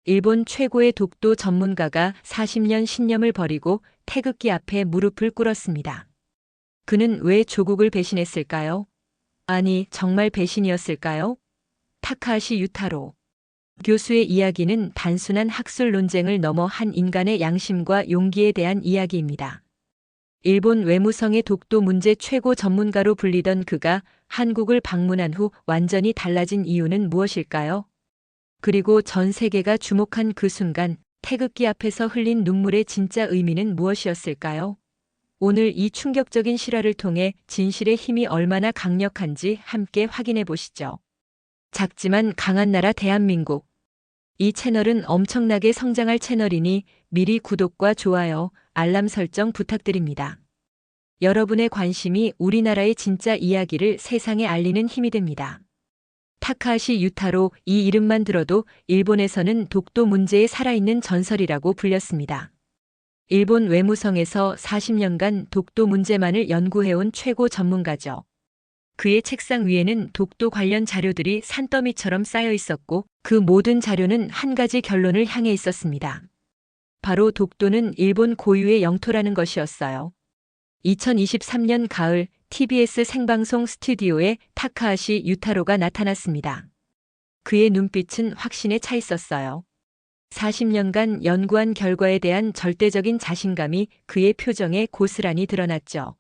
일본 최고의 독도 전문가가 40년 신념을 버리고 태극기 앞에 무릎을 꿇었습니다. 그는 왜 조국을 배신했을까요? 아니, 정말 배신이었을까요? 타카하시 유타로 교수의 이야기는 단순한 학술 논쟁을 넘어 한 인간의 양심과 용기에 대한 이야기입니다. 일본 외무성의 독도 문제 최고 전문가로 불리던 그가 한국을 방문한 후 완전히 달라진 이유는 무엇일까요? 그리고 전 세계가 주목한 그 순간 태극기 앞에서 흘린 눈물의 진짜 의미는 무엇이었을까요? 오늘 이 충격적인 실화를 통해 진실의 힘이 얼마나 강력한지 함께 확인해 보시죠. 작지만 강한 나라 대한민국. 이 채널은 엄청나게 성장할 채널이니 미리 구독과 좋아요, 알람 설정 부탁드립니다. 여러분의 관심이 우리나라의 진짜 이야기를 세상에 알리는 힘이 됩니다. 타카하시 유타로, 이 이름만 들어도 일본에서는 독도 문제에 살아있는 전설이라고 불렸습니다. 일본 외무성에서 40년간 독도 문제만을 연구해온 최고 전문가죠. 그의 책상 위에는 독도 관련 자료들이 산더미처럼 쌓여 있었고 그 모든 자료는 한 가지 결론을 향해 있었습니다. 바로 독도는 일본 고유의 영토라는 것이었어요. 2023년 가을 TBS 생방송 스튜디오에 타카하시 유타로가 나타났습니다. 그의 눈빛은 확신에 차 있었어요. 40년간 연구한 결과에 대한 절대적인 자신감이 그의 표정에 고스란히 드러났죠.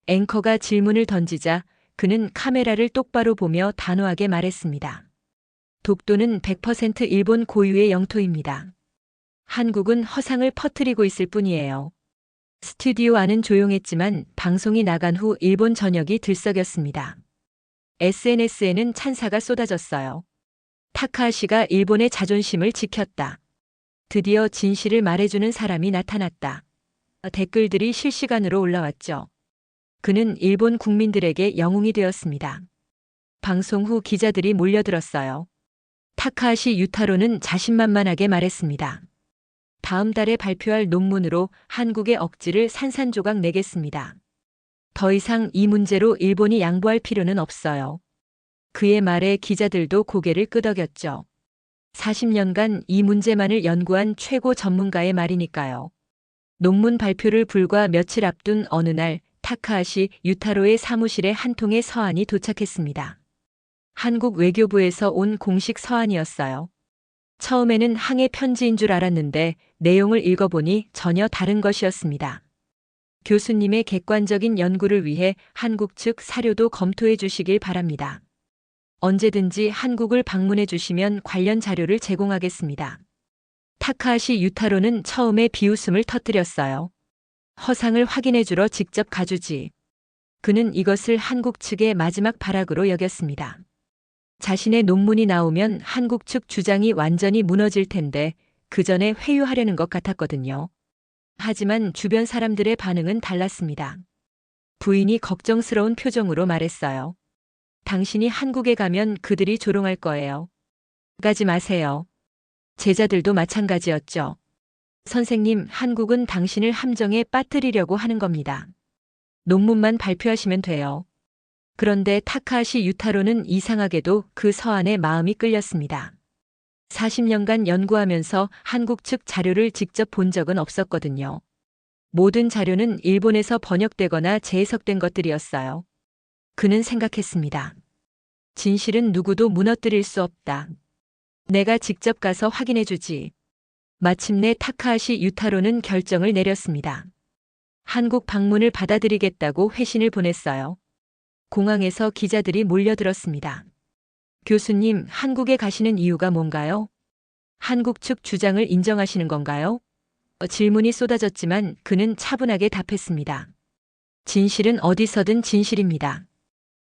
앵커가 질문을 던지자 그는 카메라를 똑바로 보며 단호하게 말했습니다. 독도는 100% 일본 고유의 영토입니다. 한국은 허상을 퍼뜨리고 있을 뿐이에요. 스튜디오 안은 조용했지만 방송이 나간 후 일본 전역이 들썩였습니다. SNS에는 찬사가 쏟아졌어요. 타카하시가 일본의 자존심을 지켰다. 드디어 진실을 말해주는 사람이 나타났다. 댓글들이 실시간으로 올라왔죠. 그는 일본 국민들에게 영웅이 되었습니다. 방송 후 기자들이 몰려들었어요. 타카하시 유타로는 자신만만하게 말했습니다. 다음 달에 발표할 논문으로 한국의 억지를 산산조각 내겠습니다. 더 이상 이 문제로 일본이 양보할 필요는 없어요. 그의 말에 기자들도 고개를 끄덕였죠. 40년간 이 문제만을 연구한 최고 전문가의 말이니까요. 논문 발표를 불과 며칠 앞둔 어느 날 타카하시 유타로의 사무실에 한 통의 서한이 도착했습니다. 한국 외교부에서 온 공식 서한이었어요. 처음에는 항해 편지인 줄 알았는데 내용을 읽어보니 전혀 다른 것이었습니다. 교수님의 객관적인 연구를 위해 한국 측 사료도 검토해 주시길 바랍니다. 언제든지 한국을 방문해 주시면 관련 자료를 제공하겠습니다. 타카하시 유타로는 처음에 비웃음을 터뜨렸어요. 허상을 확인해 주러 직접 가주지. 그는 이것을 한국 측의 마지막 발악으로 여겼습니다. 자신의 논문이 나오면 한국 측 주장이 완전히 무너질 텐데 그 전에 회유하려는 것 같았거든요. 하지만 주변 사람들의 반응은 달랐습니다. 부인이 걱정스러운 표정으로 말했어요. 당신이 한국에 가면 그들이 조롱할 거예요. 가지 마세요. 제자들도 마찬가지였죠. 선생님, 한국은 당신을 함정에 빠뜨리려고 하는 겁니다. 논문만 발표하시면 돼요. 그런데 타카하시 유타로는 이상하게도 그 서한에 마음이 끌렸습니다. 40년간 연구하면서 한국 측 자료를 직접 본 적은 없었거든요. 모든 자료는 일본에서 번역되거나 재해석된 것들이었어요. 그는 생각했습니다. 진실은 누구도 무너뜨릴 수 없다. 내가 직접 가서 확인해 주지. 마침내 타카하시 유타로는 결정을 내렸습니다. 한국 방문을 받아들이겠다고 회신을 보냈어요. 공항에서 기자들이 몰려들었습니다. 교수님, 한국에 가시는 이유가 뭔가요? 한국 측 주장을 인정하시는 건가요? 질문이 쏟아졌지만 그는 차분하게 답했습니다. 진실은 어디서든 진실입니다.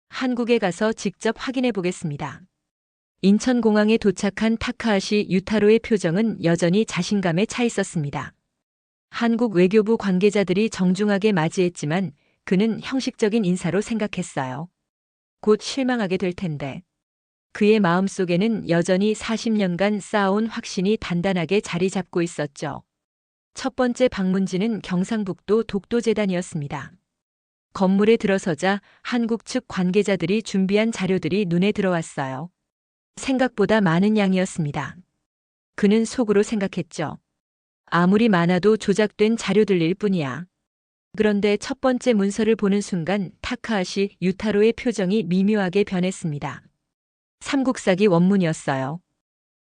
한국에 가서 직접 확인해 보겠습니다. 인천공항에 도착한 타카하시 유타로의 표정은 여전히 자신감에 차 있었습니다. 한국 외교부 관계자들이 정중하게 맞이했지만 그는 형식적인 인사로 생각했어요. 곧 실망하게 될 텐데. 그의 마음속에는 여전히 40년간 쌓아온 확신이 단단하게 자리 잡고 있었죠. 첫 번째 방문지는 경상북도 독도재단이었습니다. 건물에 들어서자 한국 측 관계자들이 준비한 자료들이 눈에 들어왔어요. 생각보다 많은 양이었습니다. 그는 속으로 생각했죠. 아무리 많아도 조작된 자료들일 뿐이야. 그런데 첫 번째 문서를 보는 순간 타카하시 유타로의 표정이 미묘하게 변했습니다. 삼국사기 원문이었어요.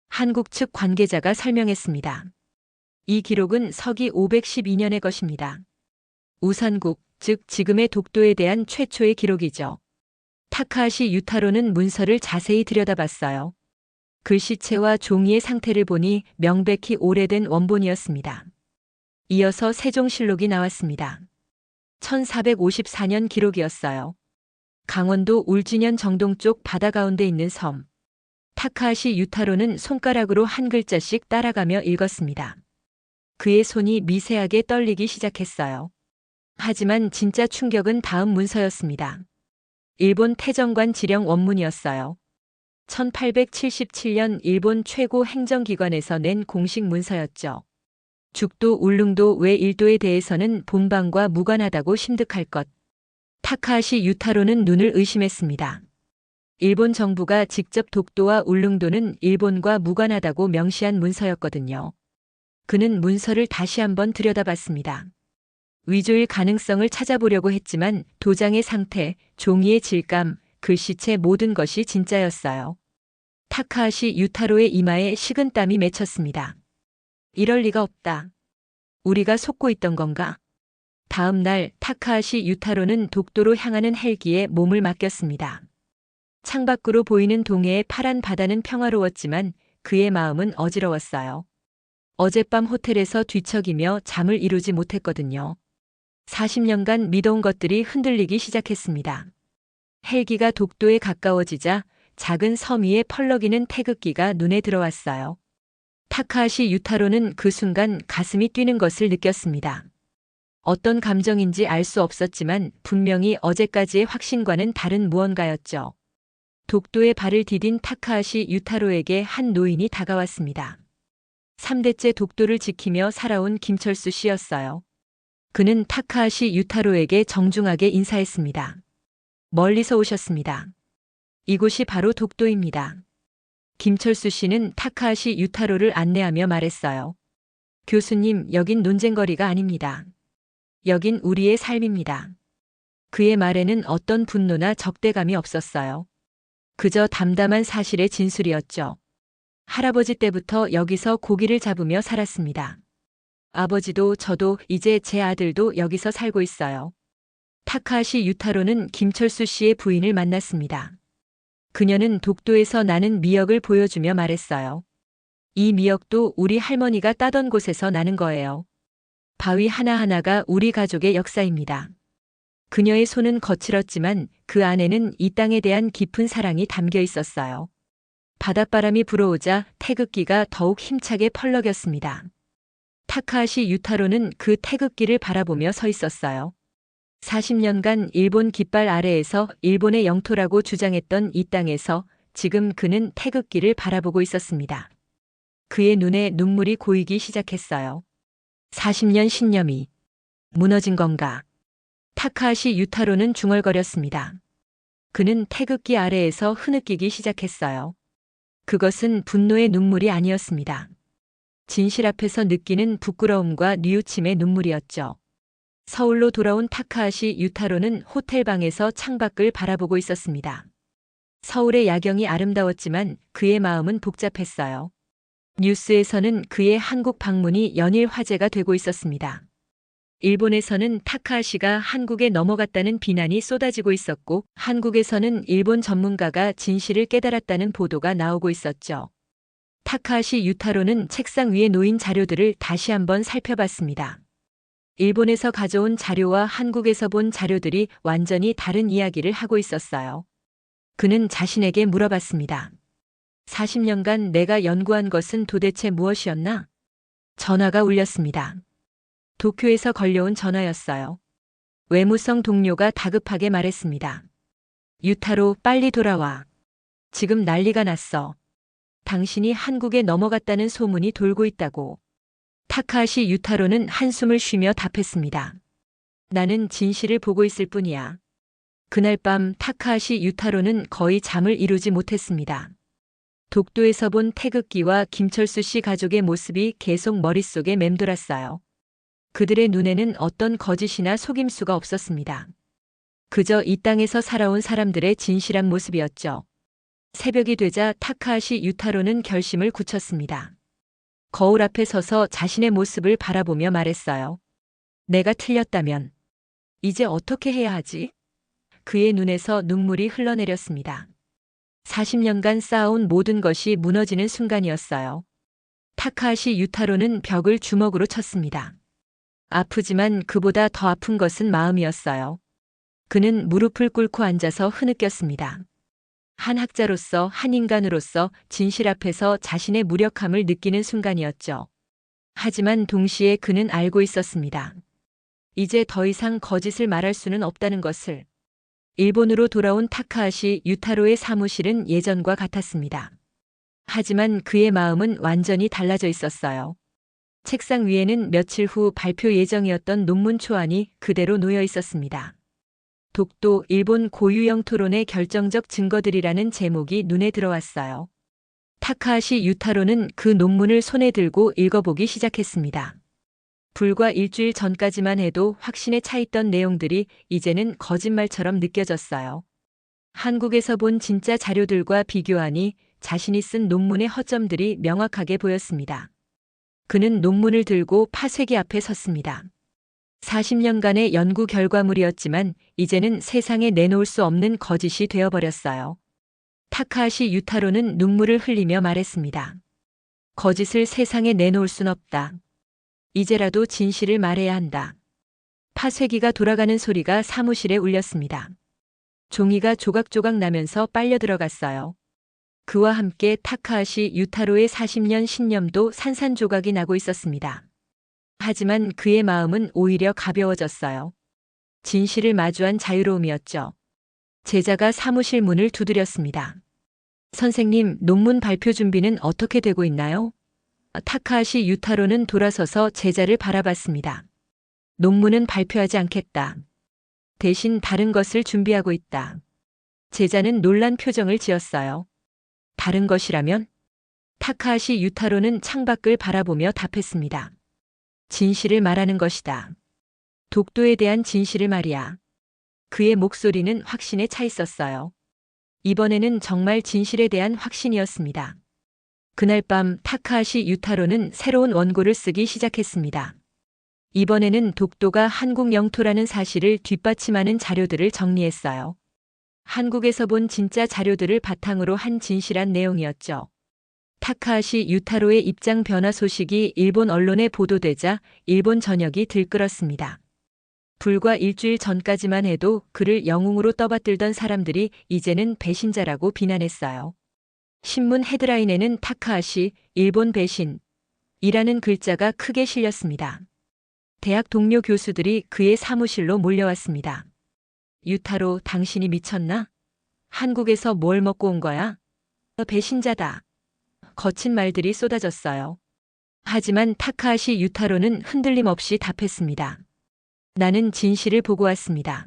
한국 측 관계자가 설명했습니다. 이 기록은 서기 512년의 것입니다. 우산국, 즉 지금의 독도에 대한 최초의 기록이죠. 타카하시 유타로는 문서를 자세히 들여다봤어요. 글씨체와 종이의 상태를 보니 명백히 오래된 원본이었습니다. 이어서 세종실록이 나왔습니다. 1454년 기록이었어요. 강원도 울진현 정동 쪽 바다 가운데 있는 섬. 타카하시 유타로는 손가락으로 한 글자씩 따라가며 읽었습니다. 그의 손이 미세하게 떨리기 시작했어요. 하지만 진짜 충격은 다음 문서였습니다. 일본 태정관 지령 원문이었어요. 1877년 일본 최고 행정기관에서 낸 공식 문서였죠. 죽도 울릉도 외 일도에 대해서는 본방과 무관하다고 심득할 것. 타카하시 유타로는 눈을 의심했습니다. 일본 정부가 직접 독도와 울릉도는 일본과 무관하다고 명시한 문서였거든요. 그는 문서를 다시 한번 들여다봤습니다. 위조일 가능성을 찾아보려고 했지만 도장의 상태, 종이의 질감, 글씨체 모든 것이 진짜였어요. 타카하시 유타로의 이마에 식은땀이 맺혔습니다. 이럴 리가 없다. 우리가 속고 있던 건가? 다음 날 타카하시 유타로는 독도로 향하는 헬기에 몸을 맡겼습니다. 창밖으로 보이는 동해의 파란 바다는 평화로웠지만 그의 마음은 어지러웠어요. 어젯밤 호텔에서 뒤척이며 잠을 이루지 못했거든요. 40년간 믿어온 것들이 흔들리기 시작했습니다. 헬기가 독도에 가까워지자 작은 섬 위에 펄럭이는 태극기가 눈에 들어왔어요. 타카하시 유타로는 그 순간 가슴이 뛰는 것을 느꼈습니다. 어떤 감정인지 알 수 없었지만 분명히 어제까지의 확신과는 다른 무언가였죠. 독도에 발을 디딘 타카하시 유타로에게 한 노인이 다가왔습니다. 3대째 독도를 지키며 살아온 김철수 씨였어요. 그는 타카하시 유타로에게 정중하게 인사했습니다. 멀리서 오셨습니다. 이곳이 바로 독도입니다. 김철수 씨는 타카하시 유타로를 안내하며 말했어요. 교수님, 여긴 논쟁거리가 아닙니다. 여긴 우리의 삶입니다. 그의 말에는 어떤 분노나 적대감이 없었어요. 그저 담담한 사실의 진술이었죠. 할아버지 때부터 여기서 고기를 잡으며 살았습니다. 아버지도 저도 이제 제 아들도 여기서 살고 있어요. 타카하시 유타로는 김철수 씨의 부인을 만났습니다. 그녀는 독도에서 나는 미역을 보여주며 말했어요. 이 미역도 우리 할머니가 따던 곳에서 나는 거예요. 바위 하나하나가 우리 가족의 역사입니다. 그녀의 손은 거칠었지만 그 안에는 이 땅에 대한 깊은 사랑이 담겨 있었어요. 바닷바람이 불어오자 태극기가 더욱 힘차게 펄럭였습니다. 타카하시 유타로는 그 태극기를 바라보며 서 있었어요. 40년간 일본 깃발 아래에서 일본의 영토라고 주장했던 이 땅에서 지금 그는 태극기를 바라보고 있었습니다. 그의 눈에 눈물이 고이기 시작했어요. 40년 신념이 무너진 건가? 타카하시 유타로는 중얼거렸습니다. 그는 태극기 아래에서 흐느끼기 시작했어요. 그것은 분노의 눈물이 아니었습니다. 진실 앞에서 느끼는 부끄러움과 뉘우침의 눈물이었죠. 서울로 돌아온 타카하시 유타로는 호텔방에서 창밖을 바라보고 있었습니다. 서울의 야경이 아름다웠지만 그의 마음은 복잡했어요. 뉴스에서는 그의 한국 방문이 연일 화제가 되고 있었습니다. 일본에서는 타카하시가 한국에 넘어갔다는 비난이 쏟아지고 있었고, 한국에서는 일본 전문가가 진실을 깨달았다는 보도가 나오고 있었죠. 타카하시 유타로는 책상 위에 놓인 자료들을 다시 한번 살펴봤습니다. 일본에서 가져온 자료와 한국에서 본 자료들이 완전히 다른 이야기를 하고 있었어요. 그는 자신에게 물어봤습니다. 40년간 내가 연구한 것은 도대체 무엇이었나? 전화가 울렸습니다. 도쿄에서 걸려온 전화였어요. 외무성 동료가 다급하게 말했습니다. 유타로, 빨리 돌아와. 지금 난리가 났어. 당신이 한국에 넘어갔다는 소문이 돌고 있다고. 타카하시 유타로는 한숨을 쉬며 답했습니다. 나는 진실을 보고 있을 뿐이야. 그날 밤 타카하시 유타로는 거의 잠을 이루지 못했습니다. 독도에서 본 태극기와 김철수 씨 가족의 모습이 계속 머릿속에 맴돌았어요. 그들의 눈에는 어떤 거짓이나 속임수가 없었습니다. 그저 이 땅에서 살아온 사람들의 진실한 모습이었죠. 새벽이 되자 타카하시 유타로는 결심을 굳혔습니다. 거울 앞에 서서 자신의 모습을 바라보며 말했어요. 내가 틀렸다면 이제 어떻게 해야 하지? 그의 눈에서 눈물이 흘러내렸습니다. 40년간 쌓아온 모든 것이 무너지는 순간이었어요. 타카하시 유타로는 벽을 주먹으로 쳤습니다. 아프지만 그보다 더 아픈 것은 마음이었어요. 그는 무릎을 꿇고 앉아서 흐느꼈습니다. 한 학자로서, 한 인간으로서 진실 앞에서 자신의 무력함을 느끼는 순간이었죠. 하지만 동시에 그는 알고 있었습니다. 이제 더 이상 거짓을 말할 수는 없다는 것을. 일본으로 돌아온 타카하시 유타로의 사무실은 예전과 같았습니다. 하지만 그의 마음은 완전히 달라져 있었어요. 책상 위에는 며칠 후 발표 예정이었던 논문 초안이 그대로 놓여 있었습니다. 독도 일본 고유형 토론의 결정적 증거들이라는 제목이 눈에 들어왔어요. 타카하시 유타로는 그 논문을 손에 들고 읽어보기 시작했습니다. 불과 일주일 전까지만 해도 확신에 차 있던 내용들이 이제는 거짓말처럼 느껴졌어요. 한국에서 본 진짜 자료들과 비교하니 자신이 쓴 논문의 허점들이 명확하게 보였습니다. 그는 논문을 들고 파쇄기 앞에 섰습니다. 40년간의 연구 결과물이었지만 이제는 세상에 내놓을 수 없는 거짓이 되어버렸어요. 타카하시 유타로는 눈물을 흘리며 말했습니다. 거짓을 세상에 내놓을 순 없다. 이제라도 진실을 말해야 한다. 파쇄기가 돌아가는 소리가 사무실에 울렸습니다. 종이가 조각조각 나면서 빨려 들어갔어요. 그와 함께 타카하시 유타로의 40년 신념도 산산조각이 나고 있었습니다. 하지만 그의 마음은 오히려 가벼워졌어요. 진실을 마주한 자유로움이었죠. 제자가 사무실 문을 두드렸습니다. 선생님, 논문 발표 준비는 어떻게 되고 있나요? 타카하시 유타로는 돌아서서 제자를 바라봤습니다. 논문은 발표하지 않겠다. 대신 다른 것을 준비하고 있다. 제자는 놀란 표정을 지었어요. 다른 것이라면? 타카하시 유타로는 창밖을 바라보며 답했습니다. 진실을 말하는 것이다. 독도에 대한 진실을 말이야. 그의 목소리는 확신에 차 있었어요. 이번에는 정말 진실에 대한 확신이었습니다. 그날 밤 타카하시 유타로는 새로운 원고를 쓰기 시작했습니다. 이번에는 독도가 한국 영토라는 사실을 뒷받침하는 자료들을 정리했어요. 한국에서 본 진짜 자료들을 바탕으로 한 진실한 내용이었죠. 타카하시 유타로의 입장 변화 소식이 일본 언론에 보도되자 일본 전역이 들끓었습니다. 불과 일주일 전까지만 해도 그를 영웅으로 떠받들던 사람들이 이제는 배신자라고 비난했어요. 신문 헤드라인에는 타카하시, 일본 배신 이라는 글자가 크게 실렸습니다. 대학 동료 교수들이 그의 사무실로 몰려왔습니다. 유타로, 당신이 미쳤나? 한국에서 뭘 먹고 온 거야? 배신자다. 거친 말들이 쏟아졌어요. 하지만 타카하시 유타로는 흔들림 없이 답했습니다. 나는 진실을 보고 왔습니다.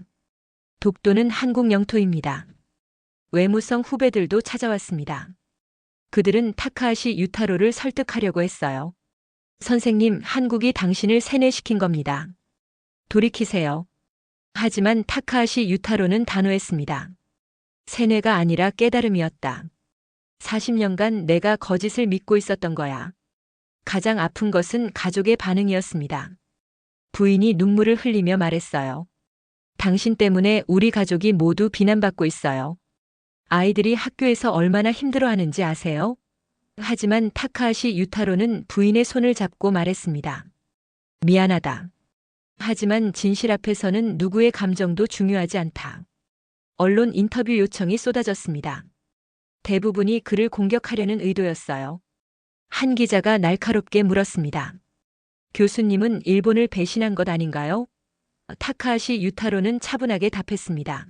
독도는 한국 영토입니다. 외무성 후배들도 찾아왔습니다. 그들은 타카하시 유타로를 설득하려고 했어요. 선생님, 한국이 당신을 세뇌시킨 겁니다. 돌이키세요. 하지만 타카하시 유타로는 단호했습니다. 세뇌가 아니라 깨달음이었다. 40년간 내가 거짓을 믿고 있었던 거야. 가장 아픈 것은 가족의 반응이었습니다. 부인이 눈물을 흘리며 말했어요. 당신 때문에 우리 가족이 모두 비난받고 있어요. 아이들이 학교에서 얼마나 힘들어하는지 아세요? 하지만 타카하시 유타로는 부인의 손을 잡고 말했습니다. 미안하다. 하지만 진실 앞에서는 누구의 감정도 중요하지 않다. 언론 인터뷰 요청이 쏟아졌습니다. 대부분이 그를 공격하려는 의도였어요. 한 기자가 날카롭게 물었습니다. 교수님은 일본을 배신한 것 아닌가요? 타카하시 유타로는 차분하게 답했습니다.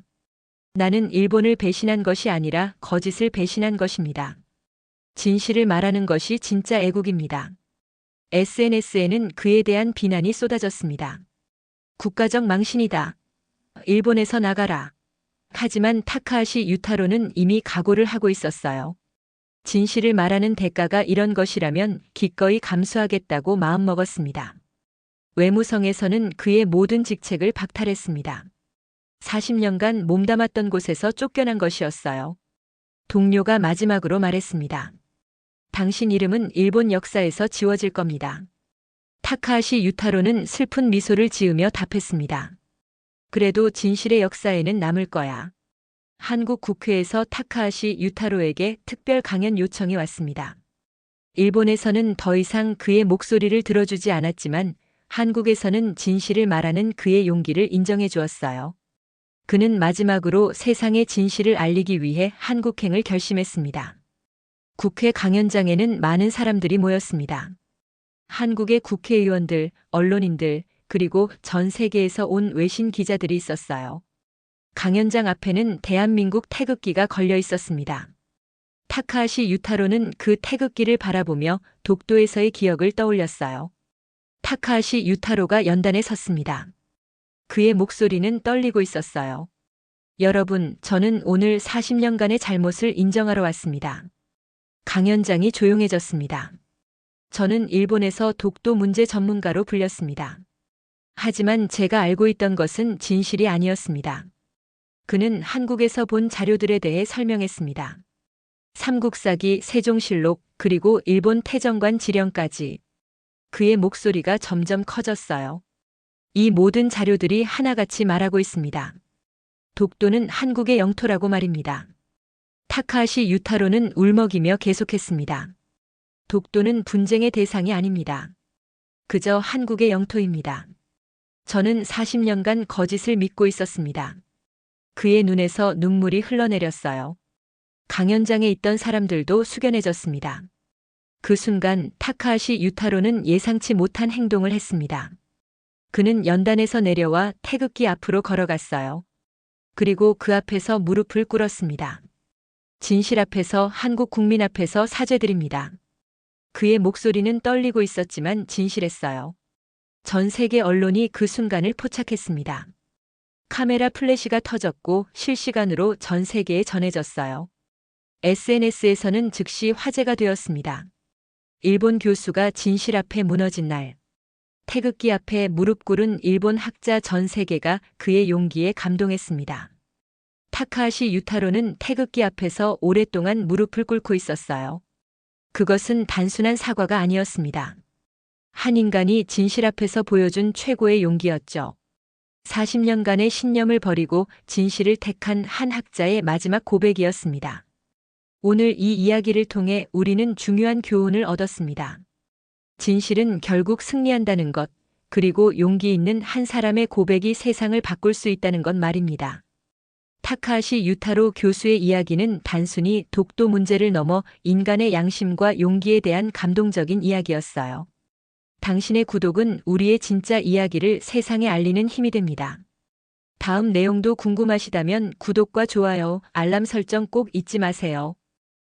나는 일본을 배신한 것이 아니라 거짓을 배신한 것입니다. 진실을 말하는 것이 진짜 애국입니다. SNS에는 그에 대한 비난이 쏟아졌습니다. 국가적 망신이다. 일본에서 나가라. 하지만 타카하시 유타로는 이미 각오를 하고 있었어요. 진실을 말하는 대가가 이런 것이라면 기꺼이 감수하겠다고 마음먹었습니다. 외무성에서는 그의 모든 직책을 박탈했습니다. 40년간 몸담았던 곳에서 쫓겨난 것이었어요. 동료가 마지막으로 말했습니다. 당신 이름은 일본 역사에서 지워질 겁니다. 타카하시 유타로는 슬픈 미소를 지으며 답했습니다. 그래도 진실의 역사에는 남을 거야. 한국 국회에서 타카하시 유타로에게 특별 강연 요청이 왔습니다. 일본에서는 더 이상 그의 목소리를 들어주지 않았지만 한국에서는 진실을 말하는 그의 용기를 인정해 주었어요. 그는 마지막으로 세상에 진실을 알리기 위해 한국행을 결심했습니다. 국회 강연장에는 많은 사람들이 모였습니다. 한국의 국회의원들, 언론인들, 그리고 전 세계에서 온 외신 기자들이 있었어요. 강연장 앞에는 대한민국 태극기가 걸려 있었습니다. 타카하시 유타로는 그 태극기를 바라보며 독도에서의 기억을 떠올렸어요. 타카하시 유타로가 연단에 섰습니다. 그의 목소리는 떨리고 있었어요. 여러분, 저는 오늘 40년간의 잘못을 인정하러 왔습니다. 강연장이 조용해졌습니다. 저는 일본에서 독도 문제 전문가로 불렸습니다. 하지만 제가 알고 있던 것은 진실이 아니었습니다. 그는 한국에서 본 자료들에 대해 설명했습니다. 삼국사기, 세종실록, 그리고 일본 태정관 지령까지. 그의 목소리가 점점 커졌어요. 이 모든 자료들이 하나같이 말하고 있습니다. 독도는 한국의 영토라고 말입니다. 타카하시 유타로는 울먹이며 계속했습니다. 독도는 분쟁의 대상이 아닙니다. 그저 한국의 영토입니다. 저는 40년간 거짓을 믿고 있었습니다. 그의 눈에서 눈물이 흘러내렸어요. 강연장에 있던 사람들도 숙연해졌습니다. 그 순간 타카하시 유타로는 예상치 못한 행동을 했습니다. 그는 연단에서 내려와 태극기 앞으로 걸어갔어요. 그리고 그 앞에서 무릎을 꿇었습니다. 진실 앞에서, 한국 국민 앞에서 사죄드립니다. 그의 목소리는 떨리고 있었지만 진실했어요. 전 세계 언론이 그 순간을 포착했습니다. 카메라 플래시가 터졌고 실시간으로 전 세계에 전해졌어요. SNS에서는 즉시 화제가 되었습니다. 일본 교수가 진실 앞에 무너진 날. 태극기 앞에 무릎 꿇은 일본 학자 전 세계가 그의 용기에 감동했습니다. 타카하시 유타로는 태극기 앞에서 오랫동안 무릎을 꿇고 있었어요. 그것은 단순한 사과가 아니었습니다. 한 인간이 진실 앞에서 보여준 최고의 용기였죠. 40년간의 신념을 버리고 진실을 택한 한 학자의 마지막 고백이었습니다. 오늘 이 이야기를 통해 우리는 중요한 교훈을 얻었습니다. 진실은 결국 승리한다는 것, 그리고 용기 있는 한 사람의 고백이 세상을 바꿀 수 있다는 것 말입니다. 타카하시 유타로 교수의 이야기는 단순히 독도 문제를 넘어 인간의 양심과 용기에 대한 감동적인 이야기였어요. 당신의 구독은 우리의 진짜 이야기를 세상에 알리는 힘이 됩니다. 다음 내용도 궁금하시다면 구독과 좋아요, 알람 설정 꼭 잊지 마세요.